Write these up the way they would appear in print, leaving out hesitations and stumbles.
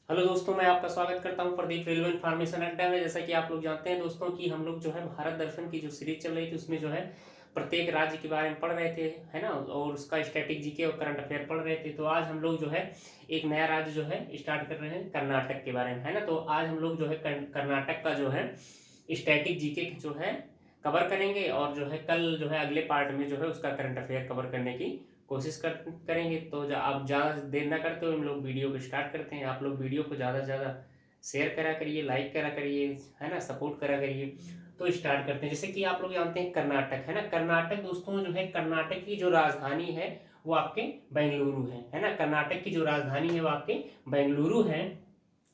Hello दोस्तों, मैं आपका स्वागत करता हूं प्रदीप रेलवे इन्फॉर्मेशन अड्डा में। जैसा कि आप लोग जानते हैं दोस्तों कि हम लोग जो है भारत दर्शन की जो सीरीज चल रही थी उसमें जो है प्रत्येक राज्य के बारे में पढ़ रहे थे, है ना, और उसका स्टैटिक जीके और करंट अफेयर पढ़ रहे थे। तो आज हम लोग जो है एक नया राज्य जो है स्टार्ट कर रहे हैं कर्नाटक के बारे में, है ना। तो आज हम लोग जो है कर्नाटक का जो है स्टैटिक जीके जो है कवर करेंगे, और जो है कल जो है अगले पार्ट में जो है उसका करंट अफेयर कवर करने की कोशिश करेंगे। तो आप ज़्यादा देर ना करते हुए हम लोग वीडियो को स्टार्ट करते हैं। आप लोग वीडियो को ज़्यादा से ज़्यादा शेयर करा करिए, लाइक करा करिए, है ना, सपोर्ट करा करिए। तो स्टार्ट करते हैं। जैसे कि आप लोग जानते हैं कर्नाटक, है ना, कर्नाटक दोस्तों जो है कर्नाटक की जो राजधानी है वो आपके बेंगलुरु है ना। कर्नाटक की जो राजधानी है वो आपके बेंगलुरु है।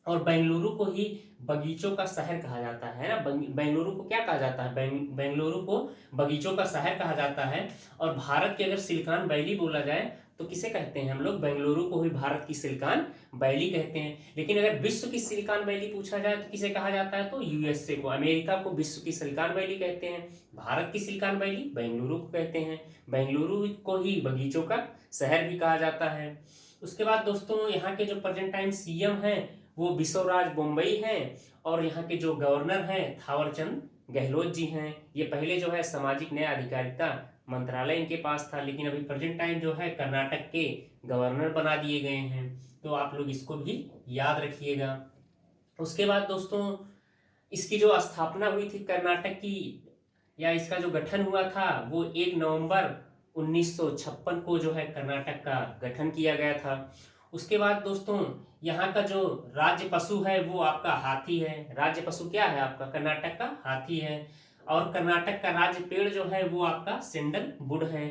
और बेंगलुरु को ही बगीचों का शहर कहा जाता है ना। बेंगलुरु को क्या कहा जाता है? बेंगलुरु को बगीचों का शहर कहा जाता है। और भारत की अगर सिलिकॉन वैली बोला जाए तो किसे कहते हैं हम लोग? बेंगलुरु को ही भारत की सिलिकॉन वैली कहते हैं। लेकिन अगर विश्व की सिलिकॉन वैली पूछा जाए तो किसे कहा जाता है? तो यूएसए को, अमेरिका को विश्व की सिलिकॉन वैली कहते हैं। भारत की सिलिकॉन वैली बेंगलुरु को कहते हैं। बेंगलुरु को ही बगीचों का शहर भी कहा जाता है। उसके बाद दोस्तों यहाँ के जो प्रेजेंट टाइम सीएम हैं वो बिशवराज बम्बई हैं। और यहाँ के जो गवर्नर हैं थावरचंद गहलोत जी हैं। ये पहले जो है सामाजिक न्याय अधिकारिता मंत्रालय इनके पास था, लेकिन अभी प्रेजेंट टाइम जो है कर्नाटक के गवर्नर बना दिए गए हैं। तो आप लोग इसको भी याद रखिएगा। उसके बाद दोस्तों इसकी जो स्थापना हुई थी कर्नाटक की, या इसका जो गठन हुआ था वो 1 नवंबर 1956 को जो है कर्नाटक का गठन किया गया था। उसके बाद दोस्तों यहाँ का जो राज्य पशु है वो आपका हाथी है। राज्य पशु क्या है आपका? कर्नाटक का हाथी है। और कर्नाटक का राज्य पेड़ जो है वो आपका सैंडलवुड है।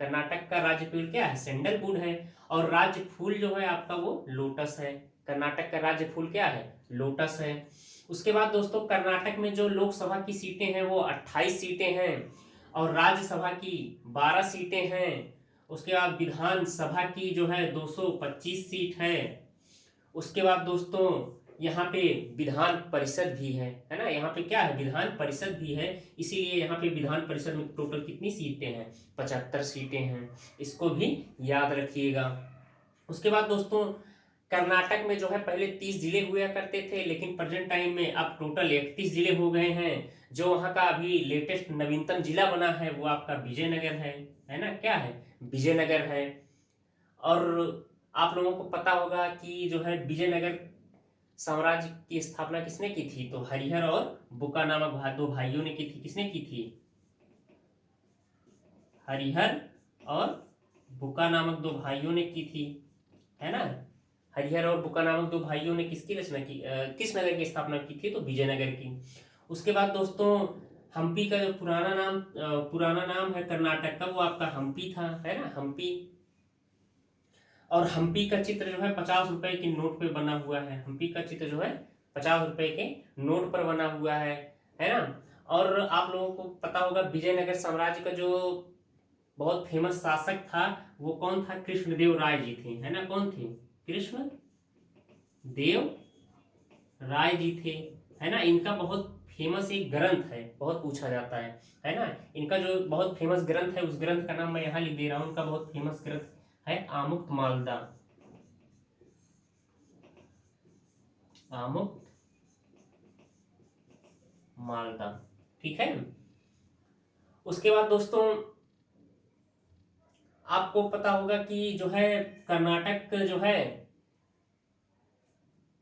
कर्नाटक का राज्य पेड़ क्या है? सैंडलवुड है। और राज्य फूल जो है आपका वो लोटस है। कर्नाटक का राज्य फूल क्या है? लोटस है। उसके बाद दोस्तों कर्नाटक में जो लोकसभा की सीटें हैं वो 28 सीटें हैं। और राज्यसभा की 12 सीटें हैं। उसके बाद विधानसभा की जो है 225 सीट है। उसके बाद दोस्तों यहाँ पे विधान परिषद भी है ना। यहाँ पे क्या है? विधान परिषद भी है। इसीलिए यहाँ पे विधान परिषद में टोटल कितनी सीटें हैं? 75 सीटें हैं। इसको भी याद रखिएगा। उसके बाद दोस्तों कर्नाटक में जो है पहले 30 जिले हुआ करते थे, लेकिन प्रेजेंट टाइम में अब टोटल 31 जिले हो गए हैं। जो वहाँ का अभी लेटेस्ट नवीनतम जिला बना है वो आपका विजयनगर है ना। क्या है? विजयनगर है। और आप लोगों को पता होगा कि जो है विजयनगर साम्राज्य की स्थापना किसने की थी? तो हरिहर और बुका नामक दो भाइयों ने की थी। किसने की थी? हरिहर और बुका नामक दो भाइयों ने की थी, है ना। हरिहर और बुका नामक दो भाइयों ने किसकी रचना की, किस नगर की स्थापना की थी? तो विजयनगर की। उसके बाद दोस्तों हम्पी का जो पुराना नाम है कर्नाटक का वो आपका हम्पी था, है ना, हम्पी। और हम्पी का चित्र जो है 50 रुपए के नोट पे बना हुआ है। हम्पी का चित्र जो है 50 रुपए के नोट पर बना हुआ है ना। और आप लोगों को पता होगा विजयनगर साम्राज्य का जो बहुत फेमस शासक था वो कौन था? कृष्णदेव राय जी थे, है ना। कौन थे? कृष्ण देव राय जी थे, है ना। इनका बहुत फेमस एक ग्रंथ है, बहुत पूछा जाता है ना। इनका जो बहुत फेमस ग्रंथ है उस ग्रंथ का नाम मैं यहाँ लिख दे रहा हूँ। इनका बहुत फेमस ग्रंथ है आमुक्त मालदा। आमुक्त मालदा, ठीक है। उसके बाद दोस्तों आपको पता होगा कि जो है कर्नाटक जो है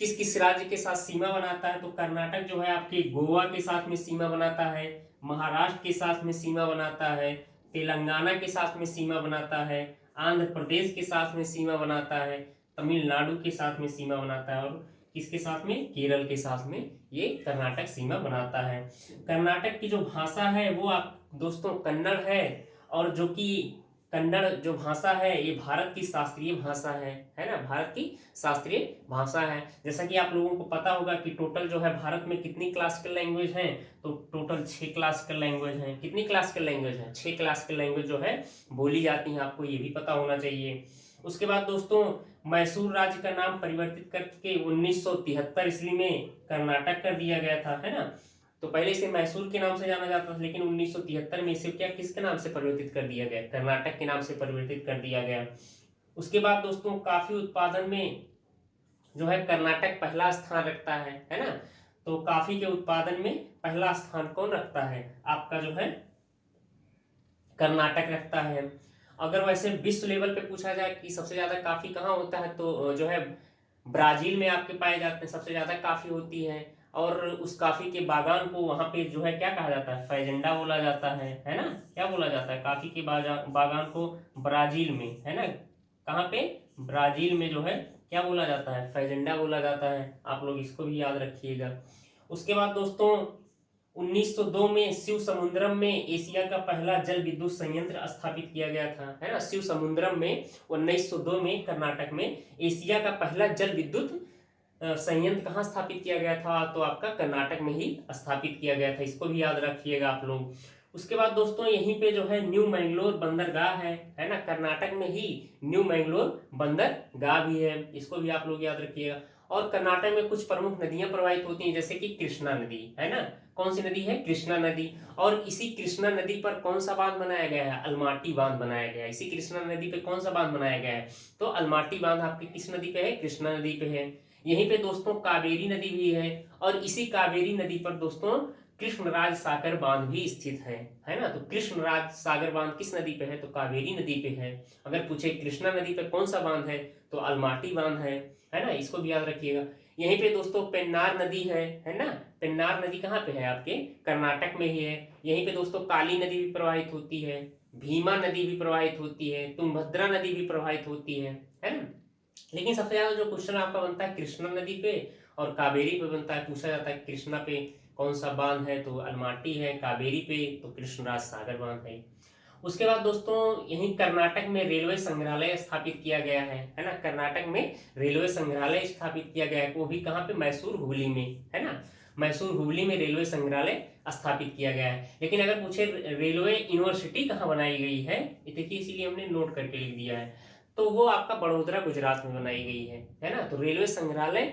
किस किस राज्य के साथ सीमा बनाता है? तो कर्नाटक जो है आपके गोवा के साथ में सीमा बनाता है, महाराष्ट्र के साथ में सीमा बनाता है, तेलंगाना के साथ में सीमा बनाता है, आंध्र प्रदेश के साथ में सीमा बनाता है, तमिलनाडु के साथ में सीमा बनाता है, और किसके साथ में? केरल के साथ में ये कर्नाटक सीमा बनाता है। कर्नाटक की जो भाषा है वो आप दोस्तों कन्नड़ है। और जो कि कन्नड़ जो भाषा है ये भारत की शास्त्रीय भाषा है ना, भारत की शास्त्रीय भाषा है। जैसा कि आप लोगों को पता होगा कि टोटल जो है भारत में कितनी क्लासिकल लैंग्वेज हैं? तो टोटल 6 क्लासिकल लैंग्वेज हैं। कितनी क्लासिकल लैंग्वेज हैं? 6 क्लासिकल लैंग्वेज जो है बोली जाती हैं। आपको ये भी पता होना चाहिए। उसके बाद दोस्तों मैसूर राज्य का नाम परिवर्तित करके 1973 ईस्वी में कर्नाटक कर दिया गया था, है ना। तो पहले इसे मैसूर के नाम से जाना जाता था, लेकिन 1973 में इसे क्या किसके नाम से परिवर्तित कर दिया गया? कर्नाटक के नाम से परिवर्तित कर दिया गया। उसके बाद दोस्तों कॉफी उत्पादन में जो है कर्नाटक पहला स्थान रखता है ना। तो कॉफी के उत्पादन में पहला स्थान कौन रखता है? आपका जो है कर्नाटक रखता है। अगर वैसे विश्व लेवल पे पूछा जाए कि सबसे ज्यादा कॉफी कहाँ होता है, तो जो है ब्राजील में आपके पाए जाते हैं, सबसे ज्यादा कॉफी होती है। और उस कॉफी के बागान को वहां पे जो है क्या कहा जाता है? फैजेंडा बोला जाता है ना। क्या बोला जाता है? कॉफी के बागान को ब्राजील में, है ना, कहाँ पे? ब्राजील में जो है क्या बोला जाता है? फैजेंडा बोला जाता है। आप लोग इसको भी याद रखिएगा। उसके बाद दोस्तों 1902 में शिव समुद्रम में एशिया का पहला जल विद्युत संयंत्र स्थापित किया गया था, है ना। शिव समुद्रम में 1902 में कर्नाटक में एशिया का पहला जल विद्युत संयंत्र कहाँ स्थापित किया गया था? तो आपका कर्नाटक में ही स्थापित किया गया था। इसको भी याद रखिएगा आप लोग। उसके बाद दोस्तों यहीं पे जो है न्यू मैंगलोर बंदरगाह है ना। कर्नाटक में ही न्यू मैंगलोर बंदरगाह भी है, इसको भी आप लोग याद रखिएगा। और कर्नाटक में कुछ प्रमुख नदियां प्रवाहित होती हैं, जैसे कि कृष्णा नदी, है ना। कौन सी नदी है? कृष्णा नदी। और इसी कृष्णा नदी पर कौन सा बांध बनाया गया है? अलमाटी बांध बनाया गया है। इसी कृष्णा नदी पे कौन सा बांध बनाया गया है? तो अलमाटी बांध आपकी किस नदी पे है? कृष्णा नदी पे है। यहीं पे दोस्तों कावेरी नदी भी है, और इसी कावेरी नदी पर दोस्तों कृष्णराज सागर बांध भी स्थित है ना। तो कृष्णराज सागर बांध किस नदी पे है? तो कावेरी नदी पे है। अगर पूछे कृष्णा नदी पे कौन सा बांध है, तो अलमाटी बांध है ना। इसको भी याद रखिएगा। यहीं पे दोस्तों पेन्नार नदी है ना। पेन्नार नदी कहाँ पे है? आपके कर्नाटक में ही है। यहीं पे दोस्तों काली नदी भी प्रवाहित होती है, भीमा नदी भी प्रवाहित होती है, तुंगभद्रा नदी भी प्रवाहित होती है ना। लेकिन सबसे ज्यादा जो क्वेश्चन आपका बनता है कृष्णा नदी पे और कावेरी पे बनता है। पूछा जाता है कृष्णा पे कौन सा बांध है, तो अलमाटी है। कावेरी पे तो कृष्णराज सागर बांध है। उसके बाद दोस्तों यहीं कर्नाटक में रेलवे संग्रहालय स्थापित किया गया है ना। कर्नाटक में रेलवे संग्रहालय स्थापित किया गया है, वो भी कहाँ पे? मैसूर हुबली में, है ना। मैसूर हुबली में रेलवे संग्रहालय स्थापित किया गया है। लेकिन अगर पूछे रेलवे यूनिवर्सिटी कहाँ बनाई गई है, ये देखिए इसीलिए हमने नोट करके लिख दिया है, तो वो आपका बड़ोदरा गुजरात में बनाई गई है ना। तो रेलवे संग्रहालय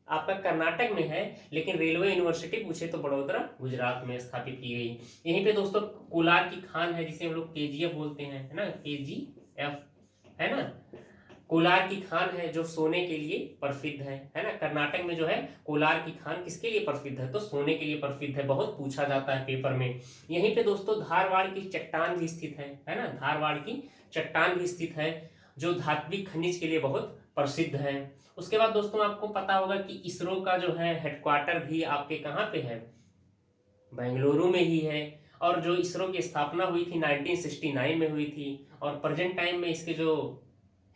आपका कर्नाटक में है, लेकिन रेलवे यूनिवर्सिटी पूछे तो बड़ोदरा गुजरात में स्थापित की गई। यहीं पे दोस्तों कोलार की खान है, जिसे हम लोग केजीएफ बोलते हैं, है ना, केजीएफ, है ना। कोलार की खान है जो सोने के लिए प्रसिद्ध है ना। कर्नाटक में जो है कोलार की खान किसके लिए प्रसिद्ध है? तो सोने के लिए प्रसिद्ध है। बहुत पूछा जाता है पेपर में। यहीं पे दोस्तों धारवाड़ की चट्टान भी स्थित है ना। धारवाड़ की चट्टान भी स्थित है, जो धात्विक खनिज के लिए बहुत प्रसिद्ध है। उसके बाद दोस्तों आपको पता होगा कि इसरो का जो है हेडक्वार्टर भी आपके कहाँ पे है? बेंगलुरु में ही है। और जो इसरो की स्थापना हुई थी 1969 में हुई थी। और प्रेजेंट टाइम में इसके जो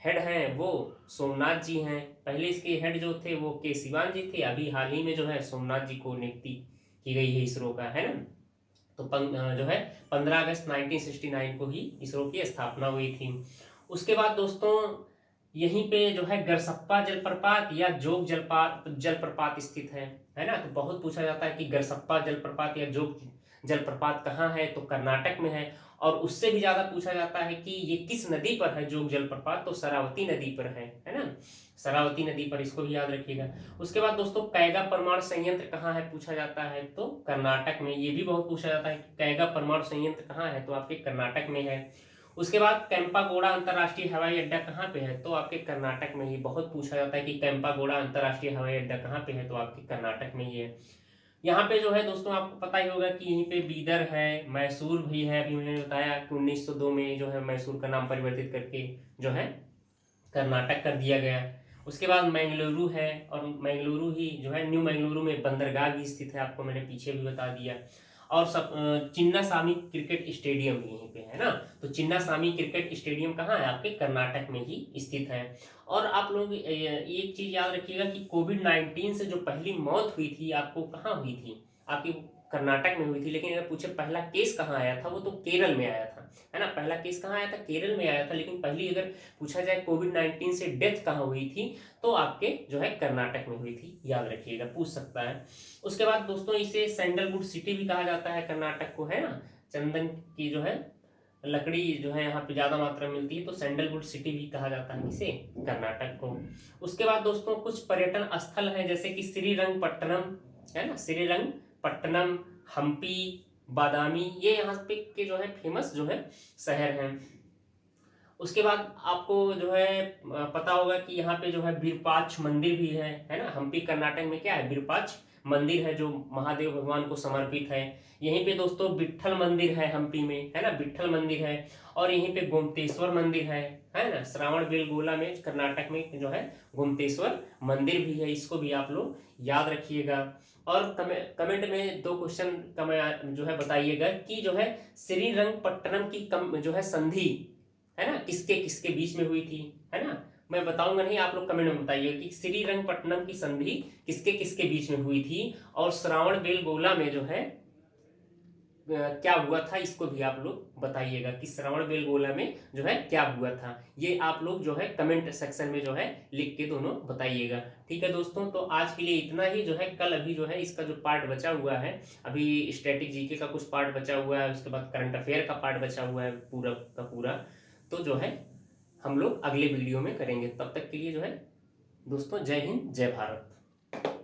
हेड हैं वो सोमनाथ जी हैं। पहले इसके हेड जो थे वो के सिवान जी थे। अभी हाल ही में जो है सोमनाथ जी को नियुक्ति की गई है इसरो का, है ना। तो जो है 15 अगस्त 1969 को ही इसरो की स्थापना हुई थी। उसके बाद दोस्तों यहीं पे जो है गरसप्पा जलप्रपात या जोग जलप्रपात स्थित है ना। तो बहुत पूछा जाता है कि गरसप्पा जलप्रपात या जोग जलप्रपात कहाँ है, तो कर्नाटक में है। और उससे भी ज्यादा पूछा जाता है कि ये किस नदी पर है जोग जलप्रपात, तो शरावती नदी पर है ना। शरावती नदी पर, इसको भी याद रखिएगा। उसके बाद दोस्तों कैगा परमाणु संयंत्र कहाँ है पूछा जाता है, तो कर्नाटक में। ये भी बहुत पूछा जाता है कि कैगा परमाणु संयंत्र कहाँ है, तो आपके कर्नाटक में है। उसके बाद कैंपागोड़ा अंतर्राष्ट्रीय हवाई अड्डा कहाँ पे है, तो आपके कर्नाटक में ही। बहुत पूछा जाता है कि कैंपागोड़ा अंतर्राष्ट्रीय हवाई अड्डा कहाँ पे है, तो आपके कर्नाटक में ही है। यहाँ पे जो है दोस्तों आपको पता ही होगा कि यहीं पे बीदर है, मैसूर भी है। अभी मैंने बताया कि 1902 में जो है मैसूर का नाम परिवर्तित करके जो है कर्नाटक कर दिया गया। उसके बाद मैंगलुरु है, और मैंगलुरु ही जो है न्यू मैंगलुरु में बंदरगाह भी स्थित है, आपको मैंने पीछे भी बता दिया। और सब चिन्नास्वामी क्रिकेट स्टेडियम भी यहीं पे है ना। तो चिन्नास्वामी क्रिकेट स्टेडियम कहाँ है? आपके कर्नाटक में ही स्थित है। और आप लोग एक चीज याद रखिएगा कि कोविड-19 से जो पहली मौत हुई थी आपको कहाँ हुई थी? आपकी कर्नाटक में हुई थी। लेकिन अगर पूछे पहला केस कहाँ आया था, वो तो केरल में आया था, है ना। पहला केस कहाँ आया था? केरल में आया था। लेकिन पहली अगर पूछा जाए कोविड-19 से डेथ कहाँ हुई थी, तो आपके जो है कर्नाटक में हुई थी। याद रखिएगा, पूछ सकता है। उसके बाद दोस्तों इसे सैंडलवुड सिटी भी कहा जाता है कर्नाटक को, है ना। चंदन की जो है लकड़ी जो है यहाँ पे ज्यादा मात्रा में मिलती है, तो सैंडलवुड सिटी भी कहा जाता है किसे? कर्नाटक को। उसके बाद दोस्तों कुछ पर्यटन स्थल हैं, जैसे कि श्रीरंगपट्टनम, है ना। श्रीरंगपट्टनम, हम्पी, बादामी, ये यहाँ पे के जो है फेमस जो है शहर हैं। उसके बाद आपको जो है पता होगा कि यहाँ पे जो है विरूपाक्ष मंदिर भी है ना। हम्पी कर्नाटक में क्या है, विरूपाक्ष मंदिर है जो महादेव भगवान को समर्पित है। यहीं पे दोस्तों विट्ठल मंदिर है हम्पी में, है ना, विट्ठल मंदिर है। और यहीं पे गोमतेश्वर मंदिर है ना, श्रावण बेलगोला में कर्नाटक में जो है गोमतेश्वर मंदिर भी है। इसको भी आप लोग याद रखिएगा। और कमेंट में 2 क्वेश्चन जो है बताइएगा कि जो है श्रीरंगपट्टनम की जो है संधि, है ना, किसके किसके बीच में हुई थी, है ना। मैं बताऊंगा नहीं, आप लोग कमेंट में बताइए कि श्रीरंगपट्टनम की संधि किसके किसके बीच में हुई थी। और श्रावण बेलगोला में जो है क्या हुआ था, इसको भी आप लोग बताइएगा कि श्रावण बेलगोला में जो है क्या हुआ था। ये आप लोग जो है कमेंट सेक्शन में जो है लिख के दोनों बताइएगा। ठीक है दोस्तों, तो आज के लिए इतना ही। जो है कल अभी जो है इसका जो पार्ट बचा हुआ है, अभी स्टैटिक जीके का कुछ पार्ट बचा हुआ है, उसके बाद करंट अफेयर का पार्ट बचा हुआ है पूरा का पूरा। तो जो है हम लोग अगले वीडियो में करेंगे। तब तक के लिए जो है दोस्तों, जय हिंद जय भारत।